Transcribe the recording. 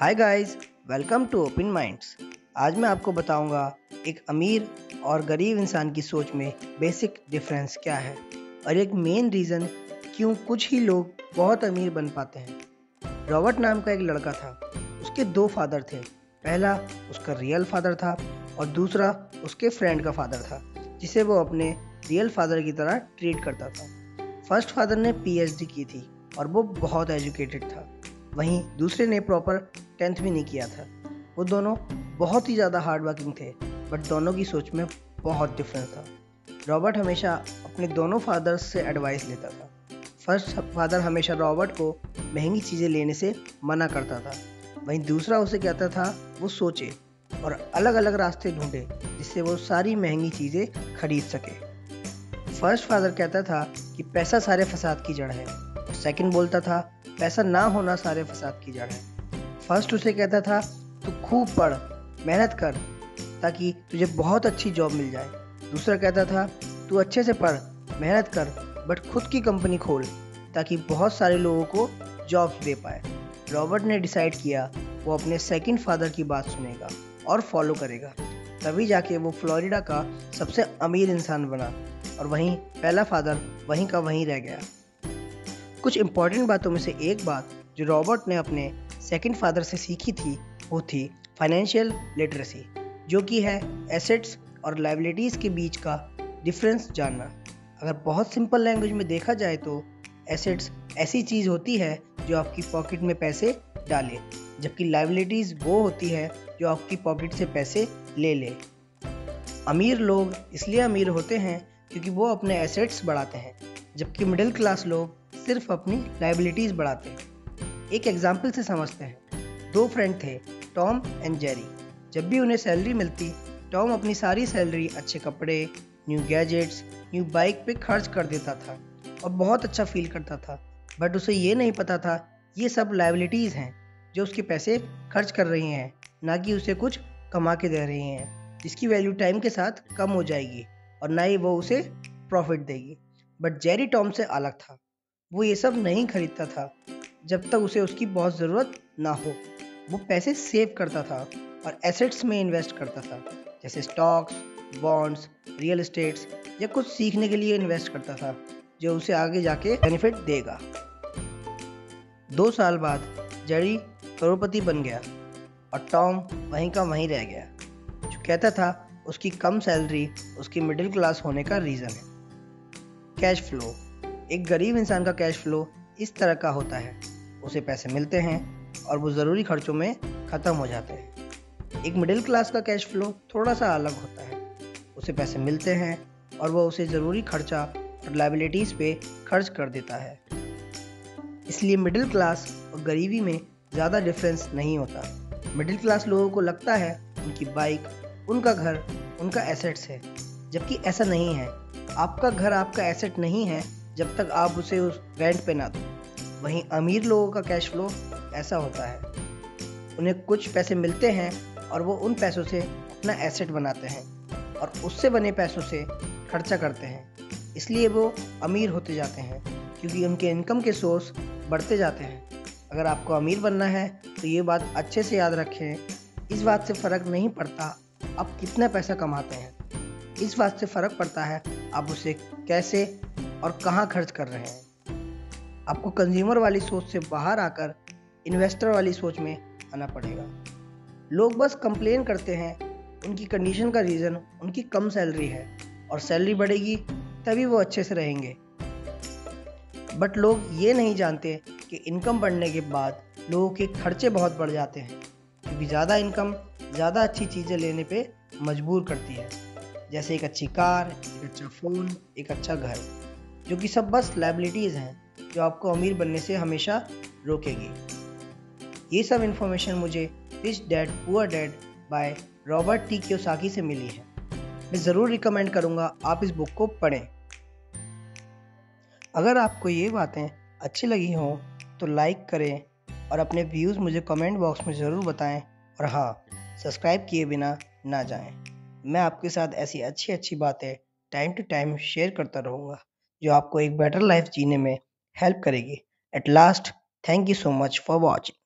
Hi guys, welcome to open minds. आज मैं आपको बताऊंगा एक अमीर और गरीब इंसान की सोच में बेसिक डिफरेंस क्या है और एक मेन रीज़न क्यों कुछ ही लोग बहुत अमीर बन पाते हैं। रॉबर्ट नाम का एक लड़का था। उसके दो फादर थे। पहला उसका रियल फादर था और दूसरा उसके फ्रेंड का फादर था, जिसे वो अपने रियल फादर की तरह ट्रीट करता था। फर्स्ट फादर ने पीएचडी की थी और वो बहुत एजुकेटेड था। वहीं दूसरे ने प्रॉपर 10th भी नहीं किया था। वो दोनों बहुत ही ज़्यादा हार्ड वर्किंग थे, बट दोनों की सोच में बहुत डिफरेंस था। रॉबर्ट हमेशा अपने दोनों फादर्स से एडवाइस लेता था। फर्स्ट फादर हमेशा रॉबर्ट को महंगी चीज़ें लेने से मना करता था। वहीं दूसरा उसे कहता था वो सोचे और अलग अलग रास्ते ढूंढे जिससे वो सारी महंगी चीज़ें खरीद सके। फर्स्ट फादर कहता था कि पैसा सारे फसाद की जड़ है और सेकंड बोलता था पैसा ना होना सारे फसाद की जड़ है। फर्स्ट उसे कहता था तू खूब पढ़, मेहनत कर ताकि तुझे बहुत अच्छी जॉब मिल जाए। दूसरा कहता था तू अच्छे से पढ़, मेहनत कर, बट खुद की कंपनी खोल ताकि बहुत सारे लोगों को जॉब्स दे पाए। रॉबर्ट ने डिसाइड किया वो अपने सेकंड फादर की बात सुनेगा और फॉलो करेगा। तभी जाके वो फ्लोरिडा का सबसे अमीर इंसान बना और वहीं पहला फादर वहीं का वहीं रह गया। कुछ इंपॉर्टेंट बातों में से एक बात जो रॉबर्ट ने अपने सेकंड फादर से सीखी थी वो थी फाइनेंशियल लिटरेसी, जो कि है एसेट्स और लायबिलिटीज़ के बीच का डिफरेंस जानना। अगर बहुत सिंपल लैंग्वेज में देखा जाए तो एसेट्स ऐसी चीज़ होती है जो आपकी पॉकेट में पैसे डाले, जबकि लायबिलिटीज़ वो होती है जो आपकी पॉकेट से पैसे ले ले। अमीर लोग इसलिए अमीर होते हैं क्योंकि वो अपने एसेट्स बढ़ाते हैं, जबकि मिडिल क्लास लोग सिर्फ अपनी लायबिलिटीज़ बढ़ाते हैं। एक एग्जाम्पल से समझते हैं। दो फ्रेंड थे, टॉम एंड जेरी। जब भी उन्हें सैलरी मिलती, टॉम अपनी सारी सैलरी अच्छे कपड़े, न्यू गैजेट्स, न्यू बाइक पे खर्च कर देता था और बहुत अच्छा फील करता था। बट उसे ये नहीं पता था ये सब लायबिलिटीज़ हैं जो उसके पैसे खर्च कर रही हैं, ना कि उसे कुछ कमा के दे रही हैं, जिसकी वैल्यू टाइम के साथ कम हो जाएगी और ना ही वो उसे प्रॉफिट देगी। बट जेरी टॉम से अलग था। वो ये सब नहीं खरीदता था जब तक उसे उसकी बहुत ज़रूरत ना हो। वो पैसे सेव करता था और एसेट्स में इन्वेस्ट करता था, जैसे स्टॉक्स, बॉन्ड्स, रियल एस्टेट्स, या कुछ सीखने के लिए इन्वेस्ट करता था जो उसे आगे जाके बेनिफिट देगा। 2 साल बाद जेरी करोड़पति बन गया और टॉम वहीं का वहीं रह गया। जो कहता था उसकी कम सैलरी उसकी मिडिल क्लास होने का रीज़न है। Cash flow. एक गरीब इंसान का कैश फ्लो इस तरह का होता है, उसे पैसे मिलते हैं और वो ज़रूरी खर्चों में ख़त्म हो जाते हैं। एक मिडिल क्लास का कैश फ्लो थोड़ा सा अलग होता है, उसे पैसे मिलते हैं और वो उसे ज़रूरी खर्चा और लायबिलिटीज़ पे खर्च कर देता है। इसलिए मिडिल क्लास और गरीबी में ज़्यादा डिफरेंस नहीं होता। मिडिल क्लास लोगों को लगता है उनकी बाइक, उनका घर, उनका एसेट्स है, जबकि ऐसा नहीं है। आपका घर आपका एसेट नहीं है जब तक आप उसे उस रेंट पे ना दो। वहीं अमीर लोगों का कैश फ्लो ऐसा होता है, उन्हें कुछ पैसे मिलते हैं और वो उन पैसों से अपना एसेट बनाते हैं और उससे बने पैसों से खर्चा करते हैं। इसलिए वो अमीर होते जाते हैं क्योंकि उनके इनकम के सोर्स बढ़ते जाते हैं। अगर आपको अमीर बनना है तो ये बात अच्छे से याद रखें, इस बात से फ़र्क नहीं पड़ता आप कितना पैसा कमाते हैं, इस बात से फ़र्क पड़ता है आप उसे कैसे और कहाँ खर्च कर रहे हैं। आपको कंज्यूमर वाली सोच से बाहर आकर इन्वेस्टर वाली सोच में आना पड़ेगा। लोग बस कंप्लेन करते हैं, उनकी कंडीशन का रीज़न उनकी कम सैलरी है और सैलरी बढ़ेगी तभी वो अच्छे से रहेंगे। बट लोग ये नहीं जानते कि इनकम बढ़ने के बाद लोगों के खर्चे बहुत बढ़ जाते हैं, क्योंकि ज़्यादा इनकम ज़्यादा अच्छी चीज़ें लेने पे मजबूर करती है, जैसे एक अच्छी कार, एक अच्छा फ़ोन, एक अच्छा घर, जो कि सब बस लायबिलिटीज़ हैं जो आपको अमीर बनने से हमेशा रोकेगी। ये सब इन्फॉर्मेशन मुझे rich dad poor dad by Robert T Kiyosaki से मिली है। मैं ज़रूर रिकमेंड करूँगा आप इस बुक को पढ़ें। अगर आपको ये बातें अच्छी लगी हों तो लाइक करें और अपने व्यूज़ मुझे कमेंट बॉक्स में ज़रूर बताएं, और हाँ, सब्सक्राइब किए बिना ना जाएं। मैं आपके साथ ऐसी अच्छी अच्छी बातें टाइम टू टाइम शेयर करता रहूँगा जो आपको एक बेटर लाइफ जीने में हेल्प करेगी। At last, thank you so much for watching.